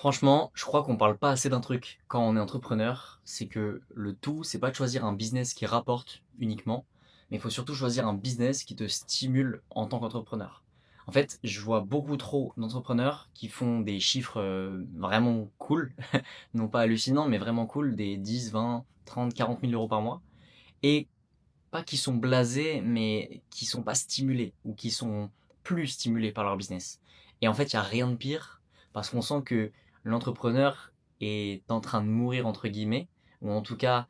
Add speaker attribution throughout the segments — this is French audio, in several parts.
Speaker 1: Franchement, je crois qu'on parle pas assez d'un truc quand on est entrepreneur, c'est que le tout, c'est pas de choisir un business qui rapporte uniquement, mais il faut surtout choisir un business qui te stimule en tant qu'entrepreneur. En fait, je vois beaucoup trop d'entrepreneurs qui font des chiffres vraiment cool, non pas hallucinants, mais vraiment cool, des 10, 20, 30, 40 000 euros par mois, et pas qui sont blasés, mais qui sont pas stimulés ou qui sont plus stimulés par leur business. Et en fait, il y a rien de pire parce qu'on sent que l'entrepreneur est en train de mourir entre guillemets, ou en tout cas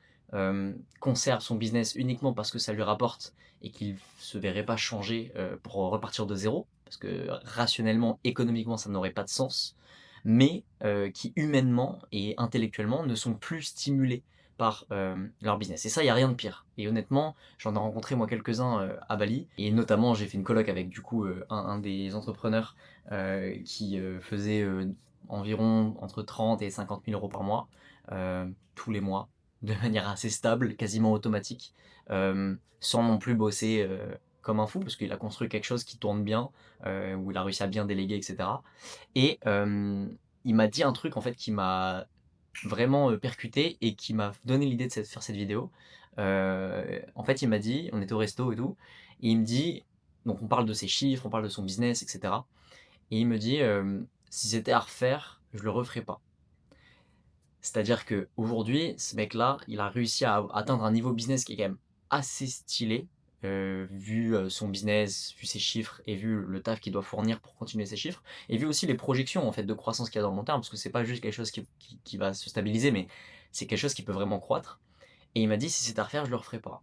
Speaker 1: conserve son business uniquement parce que ça lui rapporte et qu'il se verrait pas changer pour repartir de zéro, parce que rationnellement, économiquement, ça n'aurait pas de sens, mais qui humainement et intellectuellement ne sont plus stimulés par leur business. Et ça, il y a rien de pire. Et honnêtement, j'en ai rencontré moi quelques-uns à Bali. Et notamment, j'ai fait une coloc avec du coup un des entrepreneurs qui faisait environ entre 30 et 50 000 euros par mois, tous les mois, de manière assez stable, quasiment automatique, sans non plus bosser comme un fou, parce qu'il a construit quelque chose qui tourne bien, où il a réussi à bien déléguer, etc. Et il m'a dit un truc en fait qui m'a vraiment percuté et qui m'a donné l'idée de faire cette vidéo. En fait, il m'a dit, on était au resto et tout, et il me dit, donc on parle de ses chiffres, on parle de son business, etc. Et il me dit, si c'était à refaire, je le referais pas. C'est-à-dire que aujourd'hui, ce mec-là, il a réussi à atteindre un niveau business qui est quand même assez stylé, vu son business, vu ses chiffres et vu le taf qu'il doit fournir pour continuer ses chiffres, et vu aussi les projections en fait de croissance qu'il y a dans le long terme, parce que c'est pas juste quelque chose qui va se stabiliser, mais c'est quelque chose qui peut vraiment croître. Et il m'a dit si c'est à refaire, je le referai pas.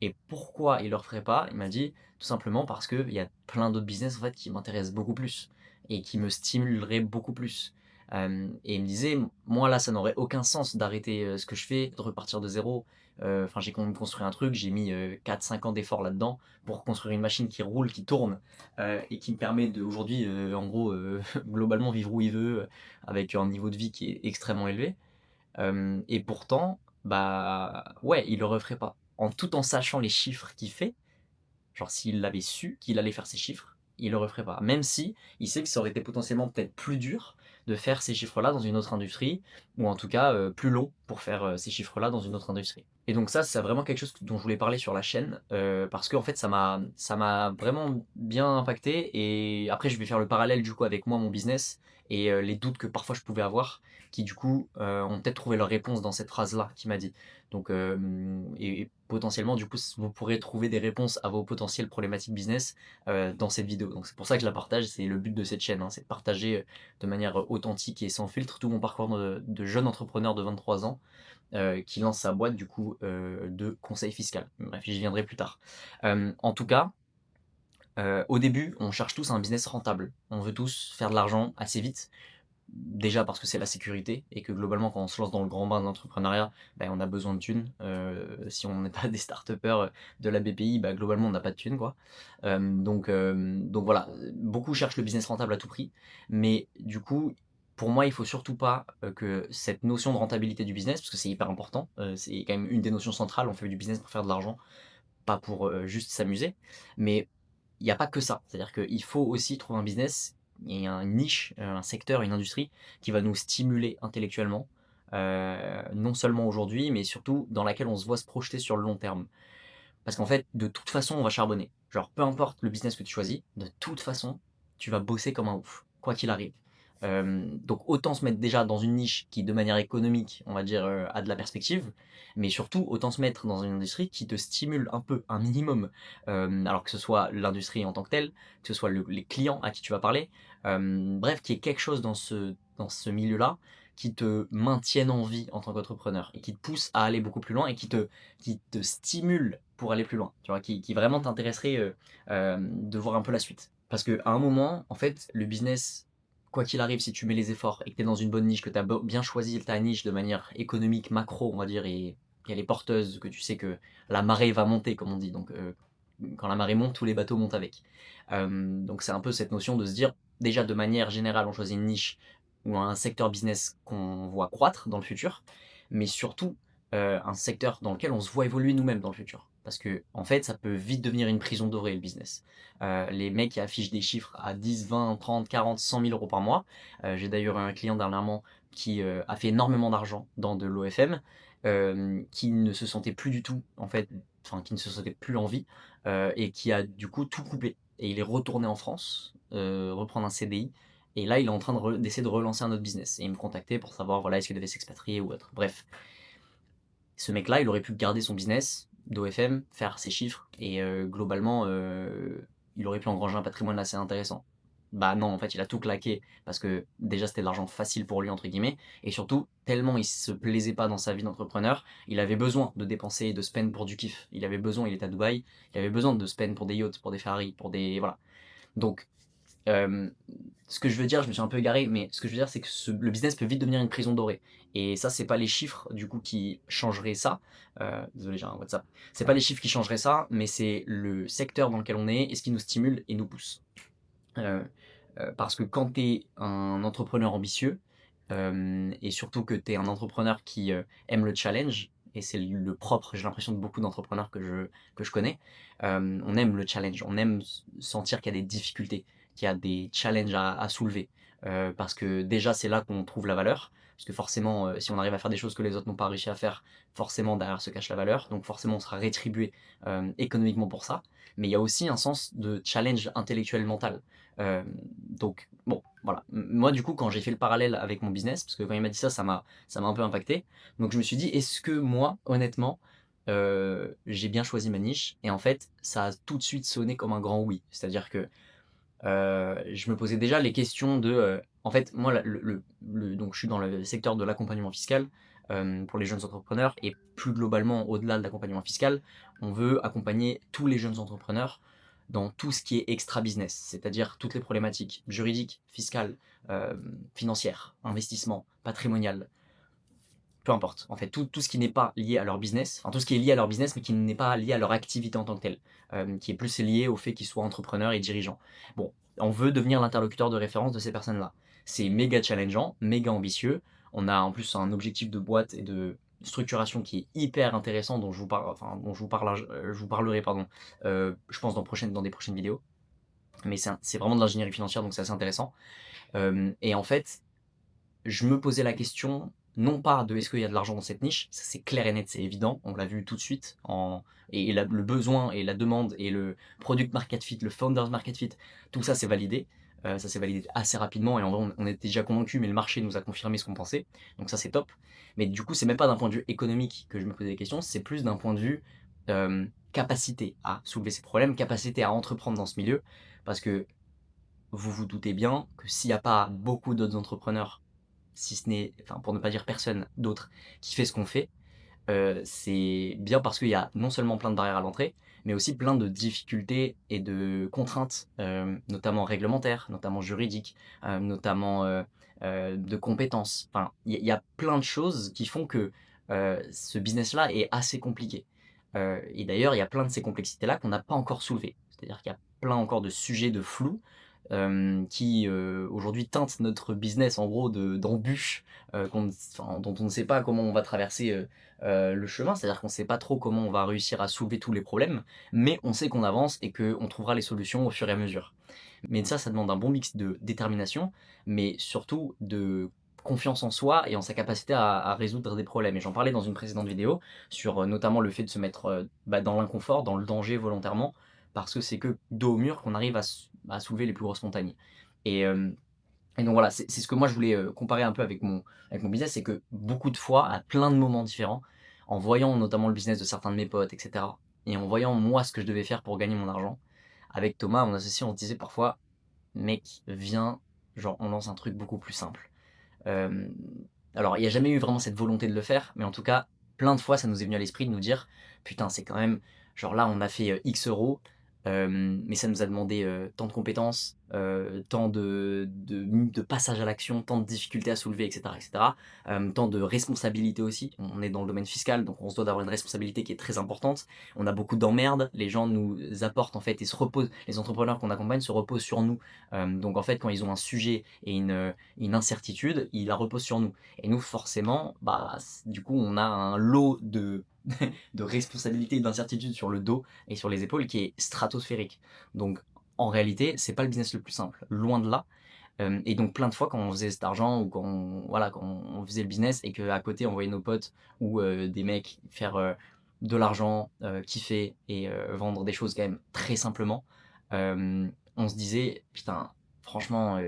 Speaker 1: Et pourquoi il le referait pas? Il m'a dit tout simplement parce qu'il y a plein d'autres business en fait qui m'intéressent beaucoup plus et qui me stimuleraient beaucoup plus. Et il me disait, moi là, ça n'aurait aucun sens d'arrêter ce que je fais, de repartir de zéro. Enfin, j'ai quand même construit un truc, j'ai mis 4-5 ans d'effort là-dedans pour construire une machine qui roule, qui tourne et qui me permet de aujourd'hui, en gros, globalement vivre où il veut, avec un niveau de vie qui est extrêmement élevé. Et pourtant, bah ouais, il le referait pas. Tout en sachant les chiffres qu'il fait, genre s'il l'avait su qu'il allait faire ces chiffres, il le referait pas. Même si il sait que ça aurait été potentiellement peut-être plus dur de faire ces chiffres-là dans une autre industrie, ou en tout cas plus long pour faire ces chiffres-là dans une autre industrie. Et donc ça, c'est vraiment quelque chose dont je voulais parler sur la chaîne, parce que en fait, ça m'a vraiment bien impacté. Et après, je vais faire le parallèle du coup avec moi, mon business, et les doutes que parfois je pouvais avoir, qui du coup ont peut-être trouvé leur réponse dans cette phrase-là qu'il m'a dit. Donc, et potentiellement, du coup, vous pourrez trouver des réponses à vos potentielles problématiques business dans cette vidéo. Donc, c'est pour ça que je la partage. C'est le but de cette chaîne, hein, c'est de partager de manière authentique et sans filtre tout mon parcours de jeune entrepreneur de 23 ans qui lance sa boîte, du coup, de conseil fiscal. Bref, j'y viendrai plus tard. En tout cas, au début, on cherche tous un business rentable. On veut tous faire de l'argent assez vite. Déjà parce que c'est la sécurité et que globalement quand on se lance dans le grand bain de l'entrepreneuriat, ben, on a besoin de thunes. Si on n'est pas des start-upers de la BPI, bah, globalement on n'a pas de thunes quoi. Donc voilà, beaucoup cherchent le business rentable à tout prix, mais du coup pour moi il faut surtout pas que cette notion de rentabilité du business, parce que c'est hyper important, c'est quand même une des notions centrales, on fait du business pour faire de l'argent, pas pour juste s'amuser, mais il n'y a pas que ça. C'est-à-dire qu'il faut aussi trouver un business et une niche, un secteur, une industrie qui va nous stimuler intellectuellement, non seulement aujourd'hui, mais surtout dans laquelle on se voit se projeter sur le long terme. Parce qu'en fait, de toute façon, on va charbonner. Genre, peu importe le business que tu choisis, de toute façon, tu vas bosser comme un ouf, quoi qu'il arrive. Donc autant se mettre déjà dans une niche qui, de manière économique, on va dire, a de la perspective, mais surtout autant se mettre dans une industrie qui te stimule un peu, un minimum. Alors que ce soit l'industrie en tant que telle, que ce soit les clients à qui tu vas parler, bref, qu'il y ait quelque chose dans ce milieu-là qui te maintienne en vie en tant qu'entrepreneur et qui te pousse à aller beaucoup plus loin et qui te stimule pour aller plus loin, tu vois, qui vraiment t'intéresserait de voir un peu la suite. Parce qu'à un moment, en fait, le business, quoi qu'il arrive, si tu mets les efforts et que tu es dans une bonne niche, que tu as bien choisi ta niche de manière économique, macro, on va dire, et qu'elle est porteuse, que tu sais que la marée va monter, comme on dit, donc quand la marée monte, tous les bateaux montent avec. Donc c'est un peu cette notion de se dire, déjà de manière générale, on choisit une niche ou un secteur business qu'on voit croître dans le futur, mais surtout un secteur dans lequel on se voit évoluer nous-mêmes dans le futur. Parce que en fait, ça peut vite devenir une prison dorée, le business. Les mecs qui affichent des chiffres à 10, 20, 30, 40, 100 000 euros par mois. J'ai d'ailleurs eu un client dernièrement qui a fait énormément d'argent dans de l'OFM, qui ne se sentait plus du tout, en fait, enfin, qui ne se sentait plus en vie, et qui a du coup tout coupé. Et il est retourné en France, reprendre un CDI. Et là, il est en train d'essayer de relancer un autre business. Et il me contactait pour savoir, voilà, est-ce qu'il devait s'expatrier ou autre. Bref, ce mec-là, il aurait pu garder son business d'OFM, faire ses chiffres, et globalement, il aurait pu engranger un patrimoine assez intéressant. Bah non, en fait, il a tout claqué, parce que déjà, c'était de l'argent facile pour lui, entre guillemets, et surtout, tellement il se plaisait pas dans sa vie d'entrepreneur, il avait besoin de dépenser et de spend pour du kiff. Il avait besoin, il était à Dubaï, il avait besoin de spend pour des yachts, pour des Ferrari, pour des... Voilà. Donc, euh, ce que je veux dire, je me suis un peu égaré, mais ce que je veux dire, c'est que le business peut vite devenir une prison dorée. Et ça, c'est pas les chiffres, du coup, qui changeraient ça. Désolé, j'ai un WhatsApp. C'est pas les chiffres qui changeraient ça, mais c'est le secteur dans lequel on est et ce qui nous stimule et nous pousse. Euh, Parce que quand tu es un entrepreneur ambitieux, et surtout que tu es un entrepreneur qui aime le challenge, et c'est le propre, j'ai l'impression, de beaucoup d'entrepreneurs que je connais, on aime le challenge, on aime sentir qu'il y a des difficultés, qu'il y a des challenges à soulever. Parce que déjà, c'est là qu'on trouve la valeur. Parce que forcément, si on arrive à faire des choses que les autres n'ont pas réussi à faire, forcément derrière se cache la valeur. Donc forcément, on sera rétribué économiquement pour ça. Mais il y a aussi un sens de challenge intellectuel mental. Euh, donc, bon, voilà. Moi, du coup, quand j'ai fait le parallèle avec mon business, parce que quand il m'a dit ça, ça m'a un peu impacté. Donc, je me suis dit, est-ce que moi, honnêtement, j'ai bien choisi ma niche? Et en fait, ça a tout de suite sonné comme un grand oui. C'est-à-dire que je me posais déjà les questions de, en fait, moi, donc, je suis dans le secteur de l'accompagnement fiscal pour les jeunes entrepreneurs et plus globalement, au-delà de l'accompagnement fiscal, on veut accompagner tous les jeunes entrepreneurs dans tout ce qui est extra business, c'est-à-dire toutes les problématiques juridiques, fiscales, euh, financières, investissement, patrimonial, peu importe. En fait, tout ce qui n'est pas lié à leur business, enfin tout ce qui est lié à leur business mais qui n'est pas lié à leur activité en tant que telle, qui est plus lié au fait qu'ils soient entrepreneurs et dirigeants. Bon, on veut devenir l'interlocuteur de référence de ces personnes-là. C'est méga challengeant, méga ambitieux. On a en plus un objectif de boîte et de structuration qui est hyper intéressant, dont je vous parle, enfin dont je vous parlerai, pardon, je pense dans des prochaines vidéos. Mais c'est vraiment de l'ingénierie financière, donc c'est assez intéressant. Et en fait, je me posais la question, non pas de est-ce qu'il y a de l'argent dans cette niche, ça c'est clair et net, c'est évident, on l'a vu tout de suite, le besoin et la demande et le product market fit, le founders market fit, tout ça c'est validé. Ça s'est validé assez rapidement et en vrai on était déjà convaincus, mais le marché nous a confirmé ce qu'on pensait, donc ça c'est top. Mais du coup c'est même pas d'un point de vue économique que je me posais des questions, c'est plus d'un point de vue capacité à soulever ces problèmes, capacité à entreprendre dans ce milieu, parce que vous vous doutez bien que s'il n'y a pas beaucoup d'autres entrepreneurs, si ce n'est, enfin pour ne pas dire personne d'autre, qui fait ce qu'on fait, c'est bien parce qu'il y a non seulement plein de barrières à l'entrée, mais aussi plein de difficultés et de contraintes, notamment réglementaires, notamment juridiques, notamment de compétences. Enfin, il y a plein de choses qui font que ce business-là est assez compliqué. Et d'ailleurs, il y a plein de ces complexités-là qu'on n'a pas encore soulevées. C'est-à-dire qu'il y a plein encore de sujets de flou qui aujourd'hui teintent notre business en gros d'embûches dont on ne sait pas comment on va traverser le chemin, c'est-à-dire qu'on ne sait pas trop comment on va réussir à soulever tous les problèmes, mais on sait qu'on avance et qu'on trouvera les solutions au fur et à mesure. Mais ça demande un bon mix de détermination, mais surtout de confiance en soi et en sa capacité à résoudre des problèmes. Et j'en parlais dans une précédente vidéo sur notamment le fait de se mettre dans l'inconfort, dans le danger volontairement, parce que c'est que dos au mur qu'on arrive à soulever les plus grosses montagnes. Et, euh, et donc voilà, c'est ce que moi je voulais comparer un peu avec mon business, c'est que beaucoup de fois, à plein de moments différents, en voyant notamment le business de certains de mes potes, etc., et en voyant moi ce que je devais faire pour gagner mon argent, avec Thomas, mon associé, on se disait parfois, mec, viens, genre on lance un truc beaucoup plus simple. Euh, alors il n'y a jamais eu vraiment cette volonté de le faire, mais en tout cas, plein de fois ça nous est venu à l'esprit de nous dire, putain, c'est quand même, genre là on a fait X euros, mais ça nous a demandé tant de compétences, tant de passage à l'action, tant de difficultés à soulever, etc. etc. Tant de responsabilités aussi. On est dans le domaine fiscal, donc on se doit d'avoir une responsabilité qui est très importante. On a beaucoup d'emmerdes, les gens nous apportent en fait et se reposent, les entrepreneurs qu'on accompagne se reposent sur nous. Donc en fait, quand ils ont un sujet et une incertitude, ils la reposent sur nous. Et nous, forcément, bah, du coup, on a un lot de de responsabilité et d'incertitude sur le dos et sur les épaules qui est stratosphérique. Donc en réalité, c'est pas le business le plus simple, loin de là. Et donc plein de fois quand on faisait cet argent ou voilà, quand on faisait le business et qu'à côté on voyait nos potes ou des mecs faire, de l'argent, kiffer et vendre des choses quand même très simplement, on se disait: «Putain, franchement,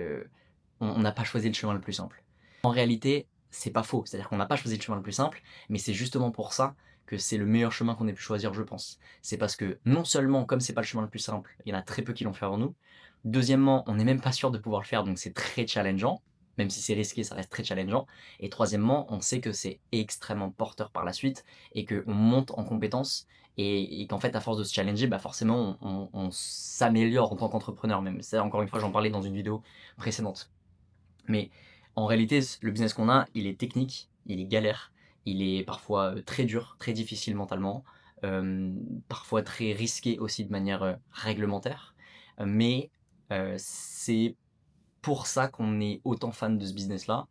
Speaker 1: on n'a pas choisi le chemin le plus simple». En réalité, c'est pas faux, c'est-à-dire qu'on n'a pas choisi le chemin le plus simple, mais c'est justement pour ça que c'est le meilleur chemin qu'on ait pu choisir, je pense. C'est parce que non seulement comme c'est pas le chemin le plus simple, il y en a très peu qui l'ont fait avant nous. Deuxièmement, on n'est même pas sûr de pouvoir le faire, donc c'est très challengeant. Même si c'est risqué, ça reste très challengeant. Et troisièmement, on sait que c'est extrêmement porteur par la suite et qu'on monte en compétences et qu'en fait, à force de se challenger, bah forcément, on s'améliore en tant qu'entrepreneur même. Ça, encore une fois, j'en parlais dans une vidéo précédente. Mais en réalité, le business qu'on a, il est technique, il est galère, il est parfois très dur, très difficile mentalement, parfois très risqué aussi de manière réglementaire. Mais c'est pour ça qu'on est autant fan de ce business-là,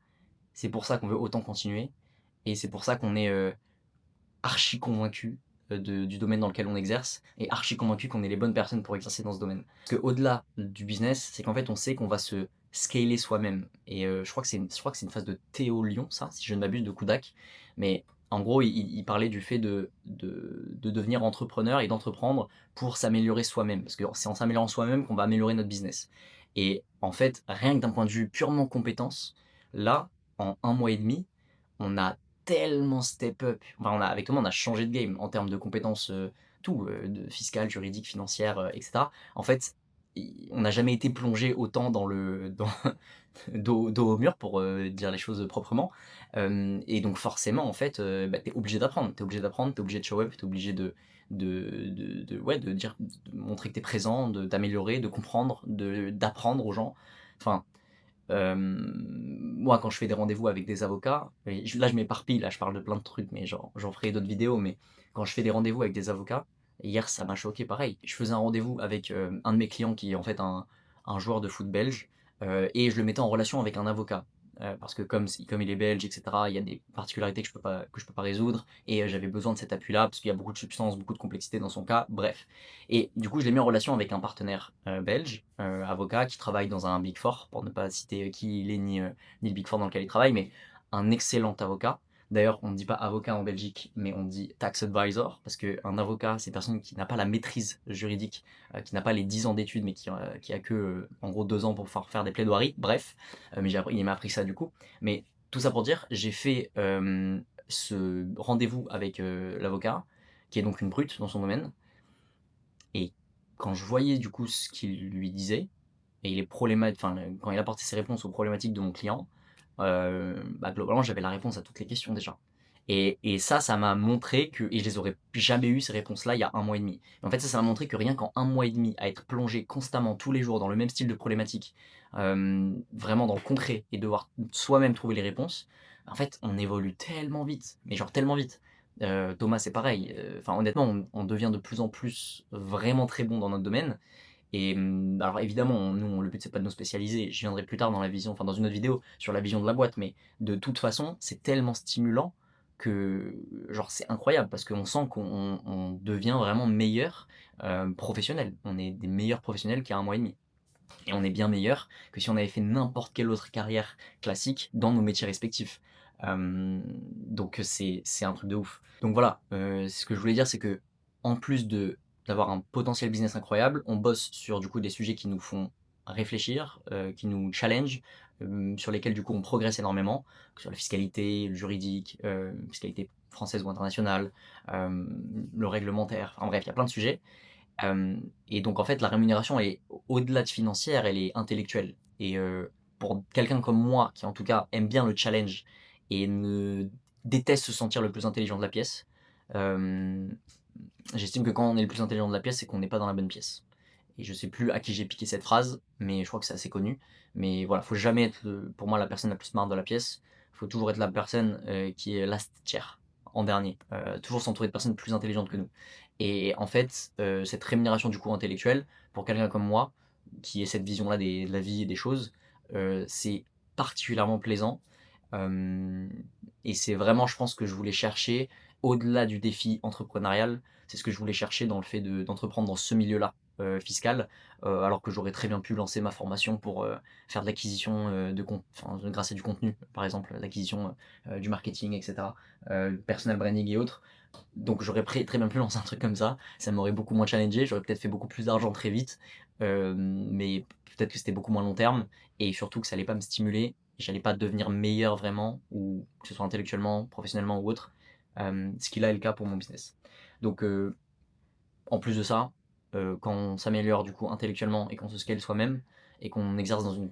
Speaker 1: c'est pour ça qu'on veut autant continuer, et c'est pour ça qu'on est archi convaincu du domaine dans lequel on exerce, et archi convaincu qu'on est les bonnes personnes pour exercer dans ce domaine. Parce qu'au delà du business, c'est qu'en fait on sait qu'on va se scaler soi-même. Et je crois que c'est une phase de Théo Lyon, ça, si je ne m'abuse, de Kodak. Mais en gros, il parlait du fait de devenir entrepreneur et d'entreprendre pour s'améliorer soi-même. Parce que c'est en s'améliorant soi-même qu'on va améliorer notre business. Et en fait, rien que d'un point de vue purement compétence, là, en 1 mois et demi, on a tellement step up. Enfin, avec Thomas, on a changé de game en termes de compétences, tout, de fiscales, juridiques, financières, etc. En fait, on n'a jamais été plongé autant dos au mur pour dire les choses proprement. Et donc forcément, en fait, bah, t'es obligé d'apprendre. T'es obligé d'apprendre, t'es obligé de show up, t'es obligé ouais, de dire, de montrer que t'es présent, d'améliorer, de comprendre, d'apprendre aux gens. Enfin, moi, quand je fais des rendez-vous avec des avocats, et là je m'éparpille, là je parle de plein de trucs, mais j'en ferai d'autres vidéos, mais quand je fais des rendez-vous avec des avocats, hier ça m'a choqué pareil. Je faisais un rendez-vous avec un de mes clients qui est en fait un joueur de foot belge, et je le mettais en relation avec un avocat. Parce que comme il est belge, etc., il y a des particularités que je peux pas résoudre, et j'avais besoin de cet appui-là, parce qu'il y a beaucoup de substances, beaucoup de complexité dans son cas, bref. Et du coup, je l'ai mis en relation avec un partenaire belge, avocat, qui travaille dans un Big Four, pour ne pas citer qui il est ni le Big Four dans lequel il travaille, mais un excellent avocat. D'ailleurs, on ne dit pas avocat en Belgique, mais on dit tax advisor, parce qu'un avocat, c'est une personne qui n'a pas la maîtrise juridique, qui n'a pas les 10 ans d'études, mais qui a que, en gros, 2 ans pour pouvoir faire des plaidoiries. Bref, mais il m'a appris ça du coup. Mais tout ça pour dire, j'ai fait ce rendez-vous avec l'avocat, qui est donc une brute dans son domaine, et quand je voyais du coup ce qu'il lui disait, et les problématiques, enfin, quand il apportait ses réponses aux problématiques de mon client, bah, globalement, j'avais la réponse à toutes les questions déjà. Et ça m'a montré que, et je les aurais jamais eu ces réponses-là il y a 1 mois et demi. Mais en fait, ça m'a montré que rien qu'en 1 mois et demi, à être plongé constamment tous les jours dans le même style de problématique, vraiment dans le concret, et devoir soi-même trouver les réponses, en fait, on évolue tellement vite, mais genre tellement vite. Thomas, c'est pareil. Enfin, honnêtement, on devient de plus en plus vraiment très bon dans notre domaine. Et alors évidemment, le but c'est pas de nous spécialiser. Je viendrai plus tard dans la vision, enfin dans une autre vidéo sur la vision de la boîte, mais de toute façon, c'est tellement stimulant que genre c'est incroyable parce qu'on sent qu'on devient vraiment meilleur professionnel. On est des meilleurs professionnels qu'il y a 1 mois et demi. Et on est bien meilleur que si on avait fait n'importe quelle autre carrière classique dans nos métiers respectifs. Donc c'est un truc de ouf. Donc voilà, ce que je voulais dire, c'est que en plus d'avoir un potentiel business incroyable, on bosse sur du coup des sujets qui nous font réfléchir, qui nous challenge, sur lesquels du coup on progresse énormément, sur la fiscalité, le juridique, fiscalité française ou internationale, le réglementaire, enfin bref, il y a plein de sujets. Et donc en fait, la rémunération elle est au-delà de financière, elle est intellectuelle. Et pour quelqu'un comme moi, qui en tout cas aime bien le challenge et ne déteste se sentir le plus intelligent de la pièce, hem, j'estime que quand on est le plus intelligent de la pièce, c'est qu'on n'est pas dans la bonne pièce. Et je sais plus à qui j'ai piqué cette phrase, mais je crois que c'est assez connu. Mais voilà, faut jamais être pour moi la personne la plus smart de la pièce. Faut toujours être la personne qui est last chair, en dernier. Toujours s'entourer de personnes plus intelligentes que nous. Et en fait, cette rémunération du coup intellectuelle, pour quelqu'un comme moi, qui ait cette vision-là de la vie et des choses, c'est particulièrement plaisant. Hem Et c'est vraiment, je pense, que je voulais chercher. au-delà du défi entrepreneurial, c'est ce que je voulais chercher dans le fait d'entreprendre dans ce milieu-là, fiscal, alors que j'aurais très bien pu lancer ma formation pour, faire de l'acquisition, grâce à du contenu, par exemple, l'acquisition, du marketing et cetera, personal branding et autres. Donc j'aurais très bien pu lancer un truc comme ça m'aurait beaucoup moins challengé, j'aurais peut-être fait beaucoup plus d'argent très vite, mais peut-être que c'était beaucoup moins long terme et surtout que ça allait pas me stimuler, j'allais pas devenir meilleur vraiment ou que ce soit intellectuellement, professionnellement ou autre, ce qui là est le cas pour mon business. Donc en plus de ça, quand on s'améliore du coup intellectuellement et qu'on se scale soi-même et qu'on exerce dans une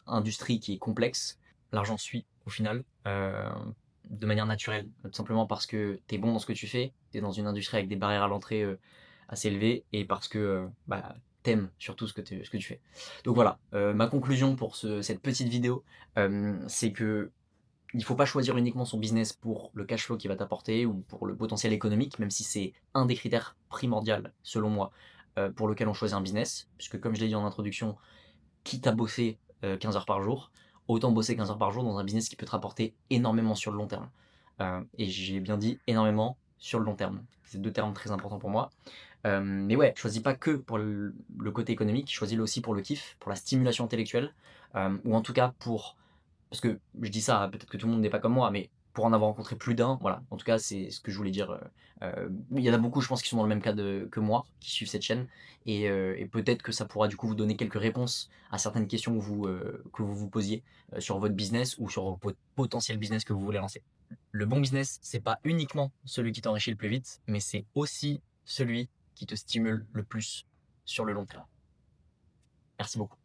Speaker 1: industrie qui est complexe, l'argent suit au final, de manière naturelle. Tout simplement parce que tu es bon dans ce que tu fais, tu es dans une industrie avec des barrières à l'entrée assez élevées et parce que bah, t'aimes surtout ce que tu fais. Donc voilà, ma conclusion pour cette petite vidéo, c'est que il faut pas choisir uniquement son business pour le cash flow qu'il va t'apporter ou pour le potentiel économique, même si c'est un des critères primordiaux, selon moi, pour lequel on choisit un business. Puisque comme je l'ai dit en introduction, quitte à bosser 15 heures par jour, autant bosser 15 heures par jour dans un business qui peut te rapporter énormément sur le long terme. Et j'ai bien dit énormément sur le long terme. C'est deux termes très importants pour moi. Mais ouais, choisis pas que pour le côté économique, choisis-le aussi pour le kiff, pour la stimulation intellectuelle, ou en tout cas pour parce que je dis ça, peut-être que tout le monde n'est pas comme moi, mais pour en avoir rencontré plus d'un, voilà. En tout cas, c'est ce que je voulais dire. Il y en a beaucoup, je pense, qui sont dans le même cas que moi, qui suivent cette chaîne, et peut-être que ça pourra du coup vous donner quelques réponses à certaines questions que vous vous posiez sur votre business ou sur votre potentiel business que vous voulez lancer. Le bon business, c'est pas uniquement celui qui t'enrichit le plus vite, mais c'est aussi celui qui te stimule le plus sur le long terme. Merci beaucoup.